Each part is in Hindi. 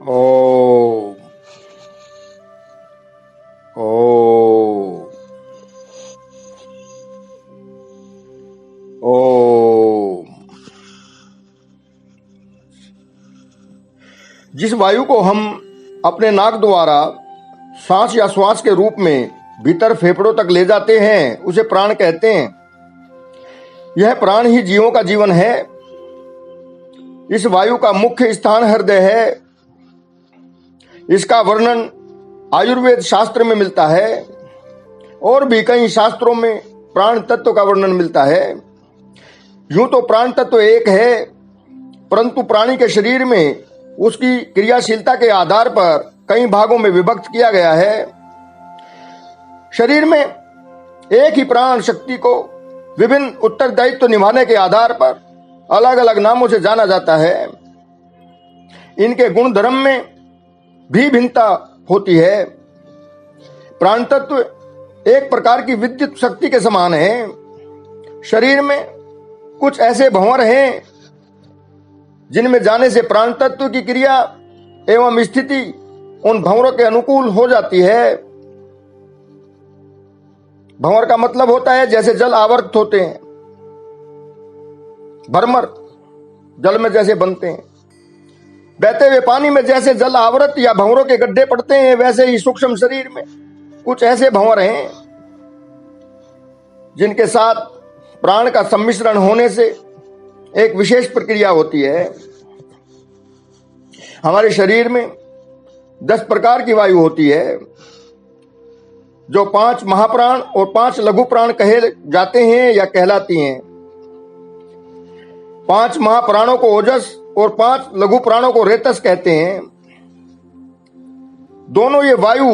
ओम ओम ओम। जिस वायु को हम अपने नाक द्वारा सांस या श्वास के रूप में भीतर फेफड़ों तक ले जाते हैं उसे प्राण कहते हैं। यह प्राण ही जीवों का जीवन है। इस वायु का मुख्य स्थान हृदय है। इसका वर्णन आयुर्वेद शास्त्र में मिलता है और भी कई शास्त्रों में प्राण तत्व का वर्णन मिलता है। यूं तो प्राण तत्व एक है, परंतु प्राणी के शरीर में उसकी क्रियाशीलता के आधार पर कई भागों में विभक्त किया गया है। शरीर में एक ही प्राण शक्ति को विभिन्न उत्तरदायित्व निभाने के आधार पर अलग अलग नामों से जाना जाता है। इनके गुण धर्म में भी भिन्नता होती है। प्राण तत्व एक प्रकार की विद्युत शक्ति के समान है। शरीर में कुछ ऐसे भंवर हैं जिनमें जाने से प्राण तत्व की क्रिया एवं स्थिति उन भंवरों के अनुकूल हो जाती है। भंवर का मतलब होता है जैसे जल आवर्त होते हैं, भरमर जल में जैसे बनते हैं। बहते हुए पानी में जैसे जल आवृत या भंवरों के गड्ढे पड़ते हैं, वैसे ही सूक्ष्म शरीर में कुछ ऐसे भंवर हैं जिनके साथ प्राण का सम्मिश्रण होने से एक विशेष प्रक्रिया होती है। हमारे शरीर में 10 प्रकार की वायु होती है, जो 5 महाप्राण और 5 लघु प्राण कहे जाते हैं या कहलाती हैं। 5 महाप्राणों को ओजस और 5 लघु प्राणों को रेतस कहते हैं। दोनों ये वायु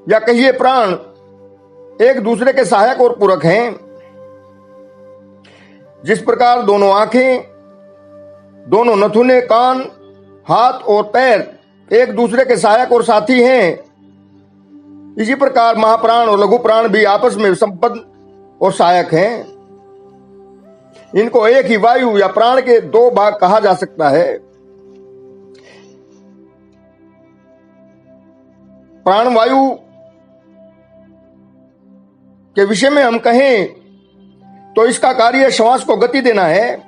या कहिए प्राण एक दूसरे के सहायक और पूरक हैं। जिस प्रकार दोनों आंखें, दोनों नथुने, कान, हाथ और पैर एक दूसरे के सहायक और साथी हैं, इसी प्रकार महाप्राण और लघु प्राण भी आपस में संबद्ध और सहायक हैं। इनको एक ही वायु या प्राण के 2 भाग कहा जा सकता है। प्राण वायु के विषय में हम कहें तो इसका कार्य श्वास को गति देना है।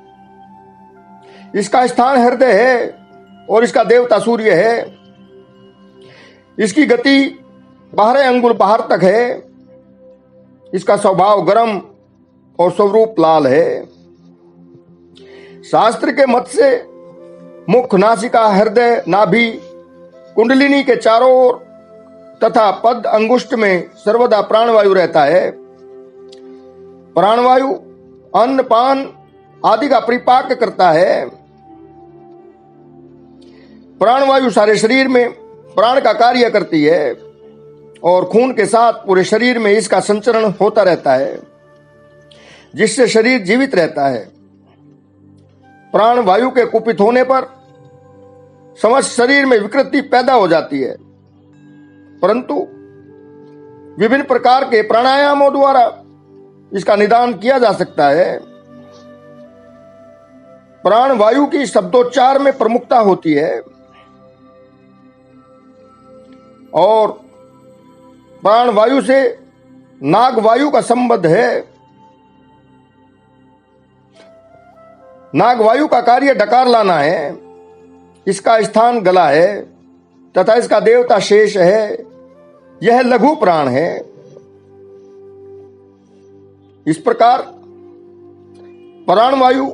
इसका स्थान हृदय है और इसका देवता सूर्य है। इसकी गति 12 अंगुल बाहर तक है। इसका स्वभाव गर्म और स्वरूप लाल है। शास्त्र के मत से मुख, नासिका, हृदय, नाभि, कुंडलिनी के चारों ओर तथा पद अंगुष्ठ में सर्वदा प्राणवायु रहता है। प्राणवायु अन्न, पान आदि का परिपाक करता है। प्राणवायु सारे शरीर में प्राण का कार्य करती है और खून के साथ पूरे शरीर में इसका संचरण होता रहता है, जिससे शरीर जीवित रहता है। प्राण वायु के कुपित होने पर समस्त शरीर में विकृति पैदा हो जाती है, परंतु विभिन्न प्रकार के प्राणायामों द्वारा इसका निदान किया जा सकता है। प्राण वायु की शब्दोच्चार में प्रमुखता होती है और प्राण वायु से नाग वायु का संबंध है। नाग वायु का कार्य डकार लाना है। इसका स्थान गला है तथा इसका देवता शेष है। यह लघु प्राण है। इस प्रकार प्राणवायु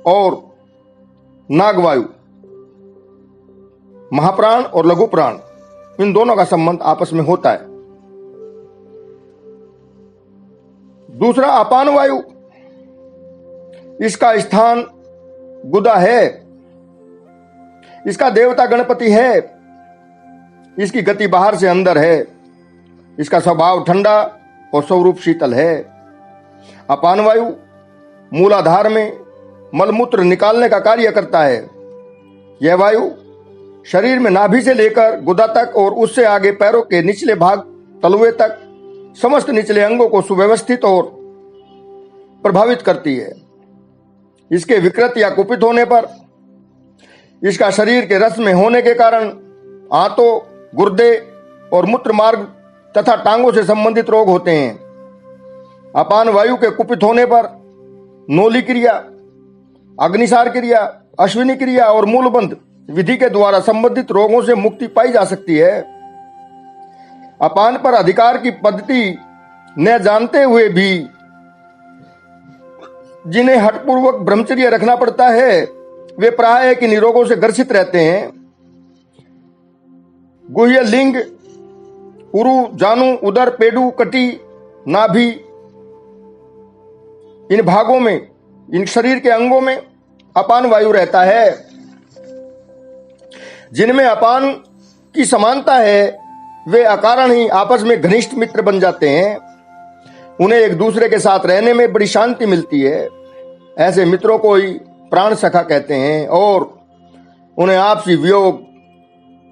और नागवायु, महाप्राण और लघु प्राण, इन दोनों का संबंध आपस में होता है। दूसरा अपान वायु, इसका स्थान गुदा है। इसका देवता गणपति है। इसकी गति बाहर से अंदर है। इसका स्वभाव ठंडा और स्वरूप शीतल है। अपान वायु मूलाधार में मलमूत्र निकालने का कार्य करता है। यह वायु शरीर में नाभि से लेकर गुदा तक और उससे आगे पैरों के निचले भाग तलवे तक समस्त निचले अंगों को सुव्यवस्थित और प्रभावित करती है। इसके विकृत या कुपित होने पर इसका शरीर के रस में होने के कारण आंतों, गुर्दे और मूत्र मार्ग तथा टांगों से संबंधित रोग होते हैं। अपान वायु के कुपित होने पर नोली क्रिया, अग्निसार क्रिया, अश्विनी क्रिया और मूलबंध विधि के द्वारा संबंधित रोगों से मुक्ति पाई जा सकती है। अपान पर अधिकार की पद्धति न जानते हुए भी जिन्हें हठपूर्वक ब्रह्मचर्य रखना पड़ता है वे प्राय कि निरोगों से ग्रसित रहते हैं। गुह्य, लिंग, उरु, जानु, उदर, पेडु, कटी, नाभि, इन भागों में, इन शरीर के अंगों में अपान वायु रहता है। जिनमें अपान की समानता है वे अकारण ही आपस में घनिष्ठ मित्र बन जाते हैं। उन्हें एक दूसरे के साथ रहने में बड़ी शांति मिलती है। ऐसे मित्रों को ही प्राण सखा कहते हैं और उन्हें आपसी वियोग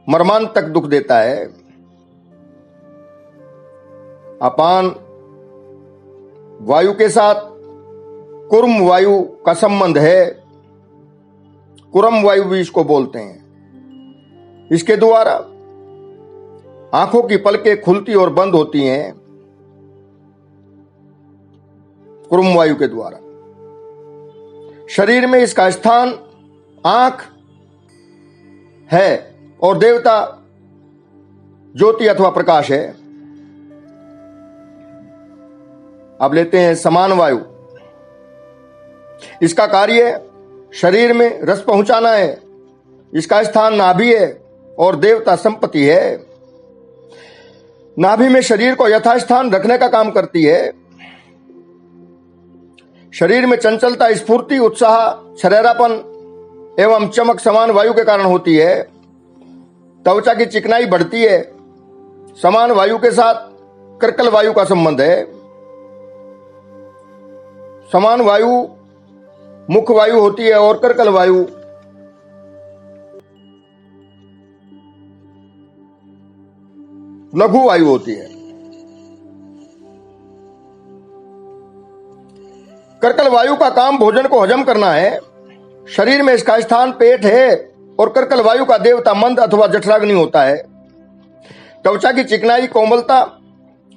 मर्मांत तक दुख देता है। अपान वायु के साथ कुर्म वायु का संबंध है। कुरम वायु भी इसको बोलते हैं। इसके द्वारा आंखों की पलकें खुलती और बंद होती हैं। कुर्म वायु के द्वारा शरीर में इसका स्थान आंख है और देवता ज्योति अथवा प्रकाश है। अब लेते हैं समान वायु। इसका कार्य शरीर में रस पहुंचाना है। इसका स्थान नाभि है और देवता संपत्ति है। नाभि में शरीर को यथास्थान रखने का काम करती है। शरीर में चंचलता, स्फूर्ति, उत्साह, छरेरापन एवं चमक समान वायु के कारण होती है। त्वचा की चिकनाई बढ़ती है। समान वायु के साथ कर्कल वायु का संबंध है। समान वायु मुख्य वायु होती है और कर्कल वायु लघु वायु होती है। कर्कल वायु का काम भोजन को हजम करना है। शरीर में इसका स्थान पेट है और कर्कल वायु का देवता मंद अथवा जठराग्नि होता है। त्वचा की चिकनाई, कोमलता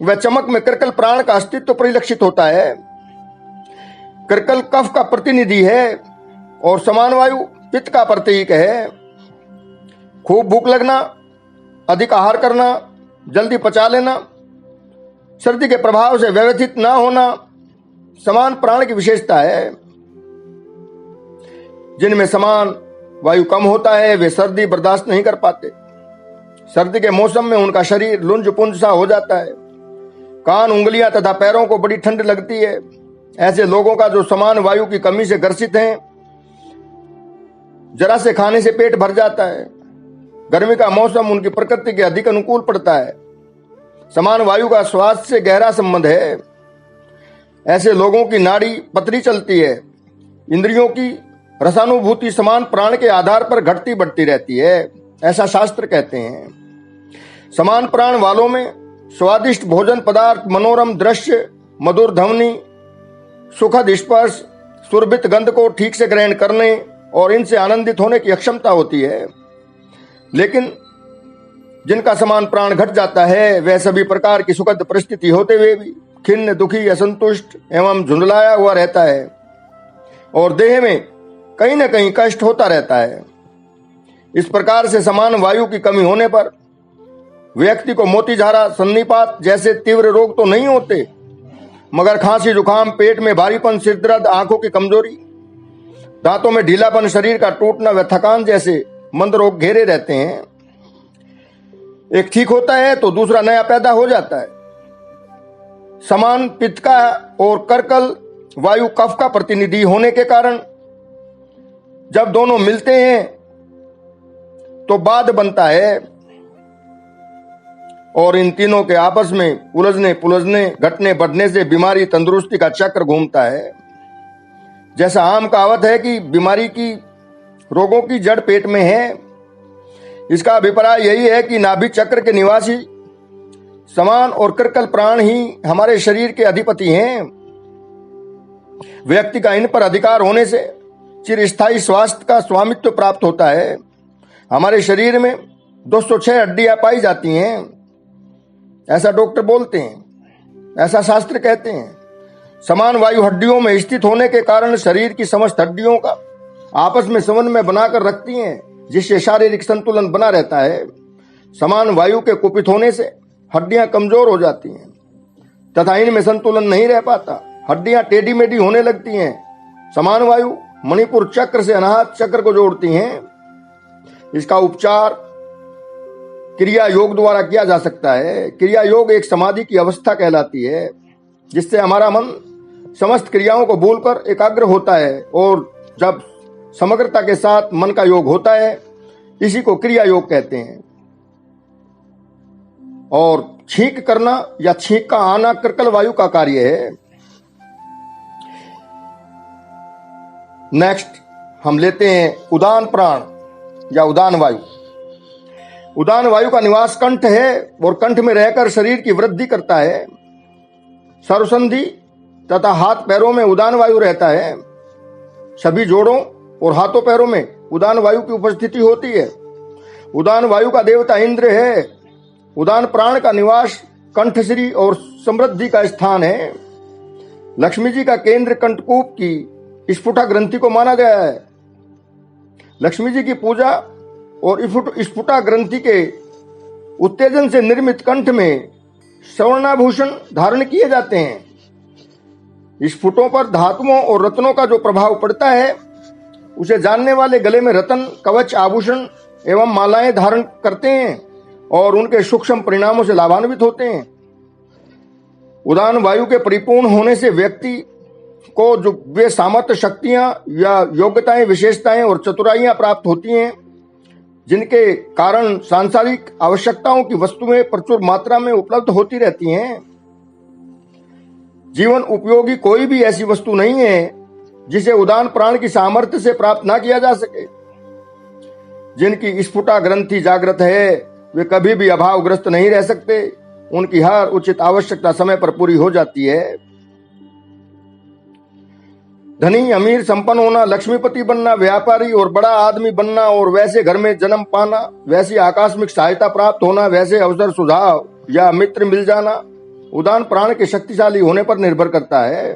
व चमक में कर्कल प्राण का अस्तित्व परिलक्षित होता है। कर्कल कफ का प्रतिनिधि है और समान वायु पित्त का प्रतीक है। खूब भूख लगना, अधिक आहार करना, जल्दी पचा लेना, सर्दी के प्रभाव से व्यवस्थित न होना समान प्राण की विशेषता है। जिनमें समान वायु कम होता है वे सर्दी बर्दाश्त नहीं कर पाते। सर्दी के मौसम में उनका शरीर लुंज पुंज सा हो जाता है। कान, उंगलियां तथा पैरों को बड़ी ठंड लगती है। ऐसे लोगों का जो समान वायु की कमी से ग्रसित हैं, जरा से खाने से पेट भर जाता है। गर्मी का मौसम उनकी प्रकृति के अधिक अनुकूल पड़ता है। समान वायु का स्वास्थ्य से गहरा संबंध है। ऐसे लोगों की नाड़ी पतली चलती है। इंद्रियों की रसानुभूति समान प्राण के आधार पर घटती बढ़ती रहती है, ऐसा शास्त्र कहते हैं। समान प्राण वालों में स्वादिष्ट भोजन पदार्थ, मनोरम दृश्य, मधुर ध्वनि, सुखद स्पर्श, सुरभित गंध को ठीक से ग्रहण करने और इनसे आनंदित होने की अक्षमता होती है। लेकिन जिनका समान प्राण घट जाता है वह सभी प्रकार की सुखद परिस्थिति होते हुए भी खिन्न, दुखी, असंतुष्ट एवं झुंझलाया हुआ रहता है और देह में कहीं न कहीं कष्ट होता रहता है। इस प्रकार से समान वायु की कमी होने पर व्यक्ति को मोतीझारा, सन्निपात जैसे तीव्र रोग तो नहीं होते, मगर खांसी, जुकाम, पेट में भारीपन, सिर दर्द, आंखों की कमजोरी, दांतों में ढीलापन, शरीर का टूटना व थकान जैसे मंद रोग घेरे रहते हैं। एक ठीक होता है तो दूसरा नया पैदा हो जाता है। समान पित्त का और कर्कल वायु कफ का प्रतिनिधि होने के कारण जब दोनों मिलते हैं तो बाध बनता है और इन तीनों के आपस में उलझने पुलझने, घटने बढ़ने से बीमारी तंदुरुस्ती का चक्र घूमता है। जैसा आम कहावत है कि बीमारी की, रोगों की जड़ पेट में है। इसका अभिप्राय यही है कि नाभि चक्र के निवासी समान और कर्कल प्राण ही हमारे शरीर के अधिपति हैं। व्यक्ति का इन पर अधिकार होने से चिरस्थायी स्वास्थ्य का स्वामित्व प्राप्त होता है। हमारे शरीर में 206 हड्डियां पाई जाती हैं, ऐसा डॉक्टर बोलते हैं, ऐसा शास्त्र कहते हैं। समान वायु हड्डियों में स्थित होने के कारण शरीर की समस्त हड्डियों का आपस में समन्वय बनाकर रखती हैं, जिससे शारीरिक संतुलन बना रहता है। समान वायु के कुपित होने से हड्डियां कमजोर हो जाती हैं तथा इनमें संतुलन नहीं रह पाता, हड्डियां टेढ़ी मेढ़ी होने लगती हैं। समान वायु मणिपुर चक्र से अनाहत चक्र को जोड़ती हैं। इसका उपचार क्रिया योग द्वारा किया जा सकता है। क्रिया योग एक समाधि की अवस्था कहलाती है, जिससे हमारा मन समस्त क्रियाओं को भूलकर एकाग्र होता है और जब समग्रता के साथ मन का योग होता है, इसी को क्रिया योग कहते हैं। और छींक करना या छींक का आना कर्कल वायु का कार्य है। नेक्स्ट हम लेते हैं उदान प्राण या उदान वायु। उदान वायु का निवास कंठ है और कंठ में रहकर शरीर की वृद्धि करता है। सर्वसंधि तथा हाथ पैरों में उदान वायु रहता है। सभी जोड़ों और हाथों पैरों में उदान वायु की उपस्थिति होती है। उदान वायु का देवता इंद्र है। उदान प्राण का निवास कंठश्री और समृद्धि का स्थान है। लक्ष्मी जी का केंद्र कंठकूप की स्फुटा ग्रंथि को माना गया है। लक्ष्मी जी की पूजा और स्फुटा ग्रंथि के उत्तेजन से निर्मित कंठ में स्वर्णाभूषण धारण किए जाते हैं। स्फुटों पर धातुओं और रत्नों का जो प्रभाव पड़ता है, उसे जानने वाले गले में रत्न, कवच, आभूषण एवं मालाएं धारण करते हैं और उनके सूक्ष्म परिणामों से लाभान्वित होते हैं। उदान वायु के परिपूर्ण होने से व्यक्ति को जो वे सामर्थ्य, शक्तियां या योग्यताएं, विशेषताएं और चतुराइयां प्राप्त होती हैं, जिनके कारण सांसारिक आवश्यकताओं की वस्तुएं प्रचुर मात्रा में उपलब्ध होती रहती हैं। जीवन उपयोगी कोई भी ऐसी वस्तु नहीं है जिसे उदान प्राण की सामर्थ्य से प्राप्त ना किया जा सके। जिनकी स्फुटा ग्रंथि जागृत है, वे कभी भी अभावग्रस्त नहीं रह सकते। उनकी हर उचित आवश्यकता समय पर पूरी हो जाती है। धनी, अमीर, संपन्न होना, लक्ष्मीपति बनना, व्यापारी और बड़ा आदमी बनना और वैसे घर में जन्म पाना, वैसी आकस्मिक सहायता प्राप्त होना, वैसे अवसर, सुझाव या मित्र मिल जाना उदान प्राण के शक्तिशाली होने पर निर्भर करता है।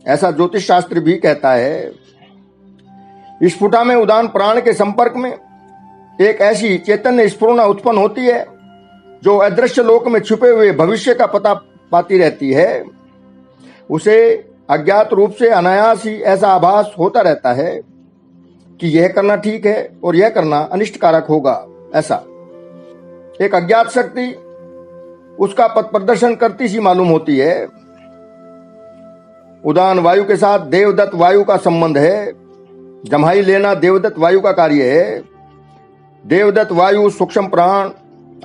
ऐसा ज्योतिष शास्त्र भी कहता है। स्फुटा में उदान प्राण के संपर्क में एक ऐसी चैतन्य स्फुरना उत्पन्न होती है जो अदृश्य लोक में छुपे हुए भविष्य का पता पाती रहती है। उसे अज्ञात रूप से अनायास ही ऐसा आभास होता रहता है कि यह करना ठीक है और यह करना अनिष्टकारक होगा। ऐसा एक अज्ञात शक्ति उसका पथ प्रदर्शन करती सी मालूम होती है। उदान वायु के साथ देवदत्त वायु का संबंध है। जम्हाई लेना देवदत्त वायु का कार्य है। देवदत्त वायु सूक्ष्म प्राण,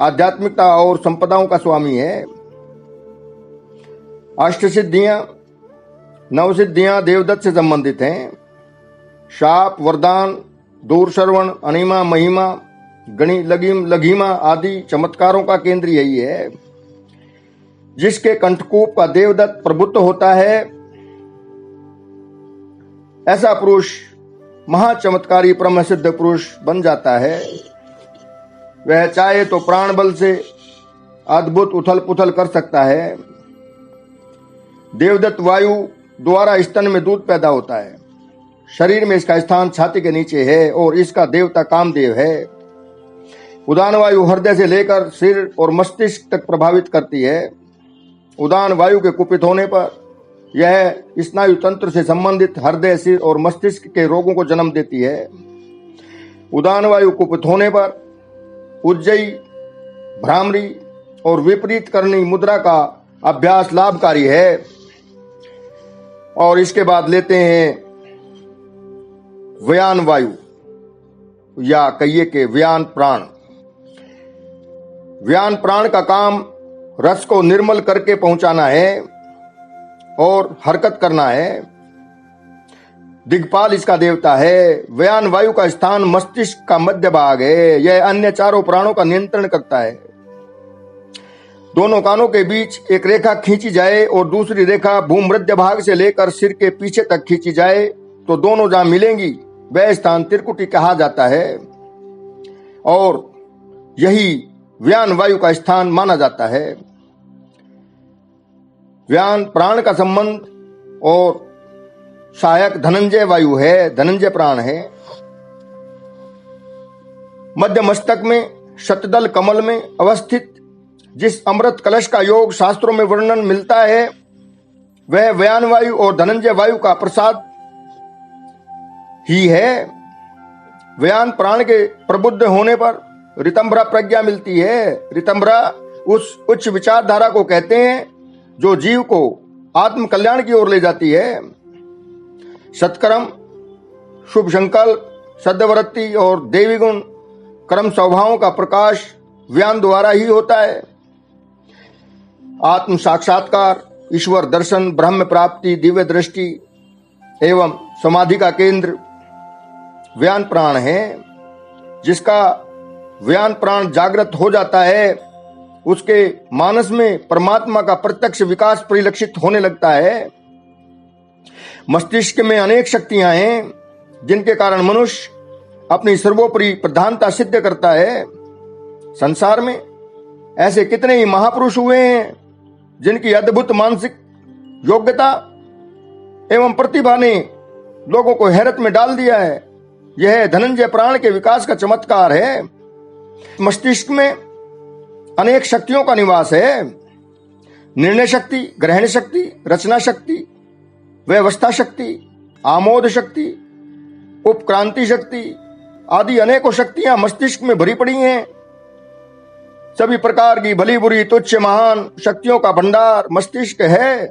आध्यात्मिकता और संपदाओं का स्वामी है। अष्ट सिद्धियां, नव सिद्धियां देवदत्त से संबंधित हैं। शाप, वरदान, दूर श्रवण, अनिमा, महिमा, गणि, लगीम, लघिमा आदि चमत्कारों का केंद्र यही है। जिसके कंठकूप का देवदत्त प्रभुत्व होता है, ऐसा पुरुष महाचमत्कारी परम सिद्ध पुरुष बन जाता है। वह चाहे तो प्राण बल से अद्भुत उथल पुथल कर सकता है। देवदत्त वायु द्वारा स्तन में दूध पैदा होता है। शरीर में इसका स्थान छाती के नीचे है और इसका देवता कामदेव है। उदान वायु हृदय से लेकर सिर और मस्तिष्क तक प्रभावित करती है। उदान वायु के कुपित होने पर यह स्नायु तंत्र से संबंधित हृदय, सिर और मस्तिष्क के रोगों को जन्म देती है। उदान वायु कुपित होने पर उज्जयी, भ्रामरी और विपरीत करनी मुद्रा का अभ्यास लाभकारी है। और इसके बाद लेते हैं व्यान वायु या कहिए के व्यान प्राण। व्यान प्राण का काम रस को निर्मल करके पहुंचाना है और हरकत करना है। दिग्पाल इसका देवता है। व्यान वायु का स्थान मस्तिष्क का मध्य भाग है। यह अन्य चारों प्राणों का नियंत्रण करता है। दोनों कानों के बीच एक रेखा खींची जाए और दूसरी रेखा भूमध्य भाग से लेकर सिर के पीछे तक खींची जाए तो दोनों जहां मिलेंगी वह स्थान त्रिकुटी कहा जाता है और यही व्यान वायु का स्थान माना जाता है। व्यान प्राण का संबंध और सहायक धनंजय वायु है, धनंजय प्राण है। मध्य मस्तक में शतदल कमल में अवस्थित जिस अमृत कलश का योग शास्त्रों में वर्णन मिलता है वह व्यान वायु और धनंजय वायु का प्रसाद ही है। व्यान प्राण के प्रबुद्ध होने पर ऋतंभरा प्रज्ञा मिलती है। ऋतंभरा उस उच्च विचारधारा को कहते हैं जो जीव को आत्म कल्याण की ओर ले जाती है। सत्कर्म, शुभ संकल्प, सद्वृत्ति और देवी गुण कर्म स्वभावों का प्रकाश व्यान द्वारा ही होता है। आत्म साक्षात्कार, ईश्वर दर्शन, ब्रह्म प्राप्ति, दिव्य दृष्टि एवं समाधि का केंद्र व्यान प्राण है। जिसका व्यान प्राण जागृत हो जाता है उसके मानस में परमात्मा का प्रत्यक्ष विकास परिलक्षित होने लगता है। मस्तिष्क में अनेक शक्तियां हैं जिनके कारण मनुष्य अपनी सर्वोपरि प्रधानता सिद्ध करता है। संसार में ऐसे कितने ही महापुरुष हुए हैं जिनकी अद्भुत मानसिक योग्यता एवं प्रतिभा ने लोगों को हैरत में डाल दिया है। यह धनंजय प्राण के विकास का चमत्कार है। मस्तिष्क में अनेक शक्तियों का निवास है। निर्णय शक्ति, ग्रहण शक्ति, रचना शक्ति, व्यवस्था शक्ति, आमोद शक्ति, उपक्रांति शक्ति आदि अनेकों शक्तियां मस्तिष्क में भरी पड़ी हैं। सभी प्रकार की भली बुरी तुच्छ महान शक्तियों का भंडार मस्तिष्क है।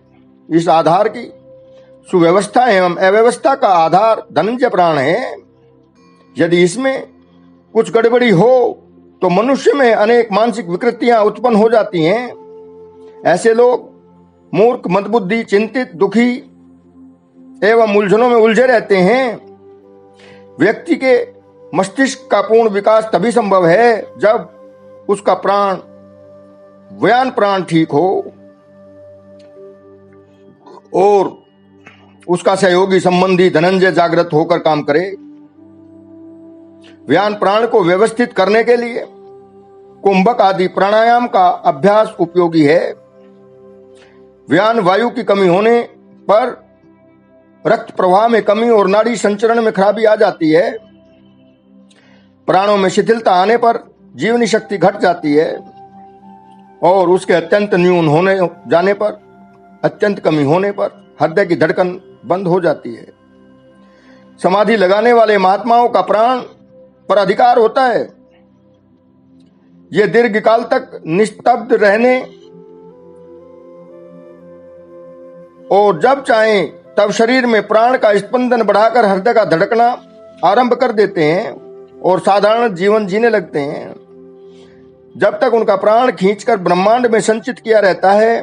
इस आधार की सुव्यवस्था एवं अव्यवस्था का आधार धनंजय प्राण है। यदि इसमें कुछ गड़बड़ी हो तो मनुष्य में अनेक मानसिक विकृतियां उत्पन्न हो जाती हैं। ऐसे लोग मूर्ख, मंदबुद्धि, चिंतित, दुखी एवं उलझनों में उलझे रहते हैं। व्यक्ति के मस्तिष्क का पूर्ण विकास तभी संभव है जब उसका प्राण व्यान प्राण ठीक हो और उसका सहयोगी संबंधी धनंजय जागृत होकर काम करे। व्यान प्राण को व्यवस्थित करने के लिए कुंभक आदि प्राणायाम का अभ्यास उपयोगी है। व्यान वायु की कमी होने पर रक्त प्रवाह में कमी और नाड़ी संचरण में खराबी आ जाती है। प्राणों में शिथिलता आने पर जीवनी शक्ति घट जाती है और उसके अत्यंत न्यून होने जाने पर, अत्यंत कमी होने पर हृदय की धड़कन बंद हो जाती है। समाधि लगाने वाले महात्माओं का प्राण पर अधिकार होता है। ये दीर्घकाल तक निस्तब्ध रहने और जब चाहें तब शरीर में प्राण का स्पंदन बढ़ाकर हृदय का धड़कना आरंभ कर देते हैं और साधारण जीवन जीने लगते हैं। जब तक उनका प्राण खींचकर ब्रह्मांड में संचित किया रहता है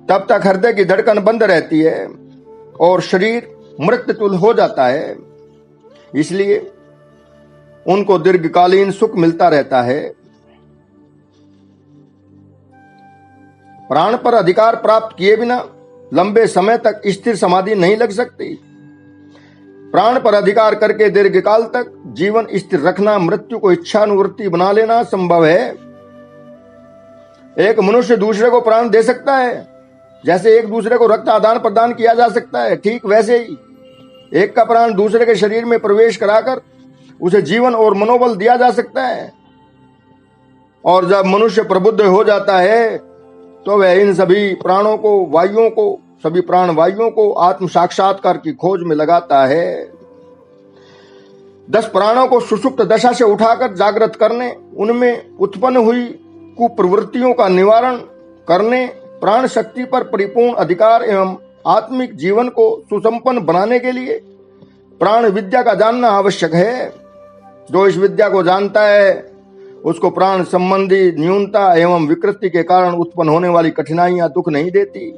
तब तक हृदय की धड़कन बंद रहती है और शरीर मृत्युतुल्य हो जाता है। इसलिए उनको दीर्घकालीन सुख मिलता रहता है। प्राण पर अधिकार प्राप्त किए बिना लंबे समय तक स्थिर समाधि नहीं लग सकती। प्राण पर अधिकार करके दीर्घकाल तक जीवन स्थिर रखना, मृत्यु को इच्छानुवृत्ति बना लेना संभव है। एक मनुष्य दूसरे को प्राण दे सकता है, जैसे एक दूसरे को रक्त आदान प्रदान किया जा सकता है, ठीक वैसे ही एक का प्राण दूसरे के शरीर में प्रवेश कराकर उसे जीवन और मनोबल दिया जा सकता है। और जब मनुष्य प्रबुद्ध हो जाता है तो वह इन सभी प्राणों को, वायुओं को, सभी प्राण वायुओं को आत्म साक्षात्कार की खोज में लगाता है। 10 प्राणों को सुषुप्त दशा से उठाकर जागृत करने, उनमें उत्पन्न हुई कुप्रवृत्तियों का निवारण करने, प्राण शक्ति पर परिपूर्ण अधिकार एवं आत्मिक जीवन को सुसंपन्न बनाने के लिए प्राण विद्या का जानना आवश्यक है। जो इस विद्या को जानता है उसको प्राण संबंधी न्यूनता एवं विकृति के कारण उत्पन्न होने वाली कठिनाइयां दुख नहीं देती।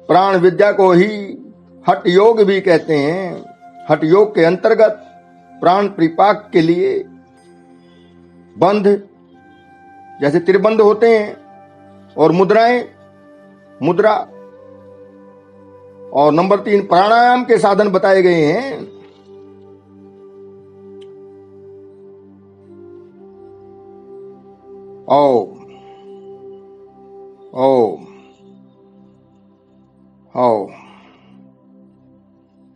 प्राण विद्या को ही हठ योग भी कहते हैं। हठ योग के अंतर्गत प्राण परिपाक के लिए बंध, जैसे त्रिबंध होते हैं और मुद्राएं, मुद्रा और नंबर 3 प्राणायाम के साधन बताए गए हैं। ओम ओम ओम।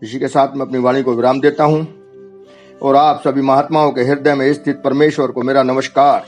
इसी के साथ मैं अपनी वाणी को विराम देता हूं और आप सभी महात्माओं के हृदय में स्थित परमेश्वर को मेरा नमस्कार।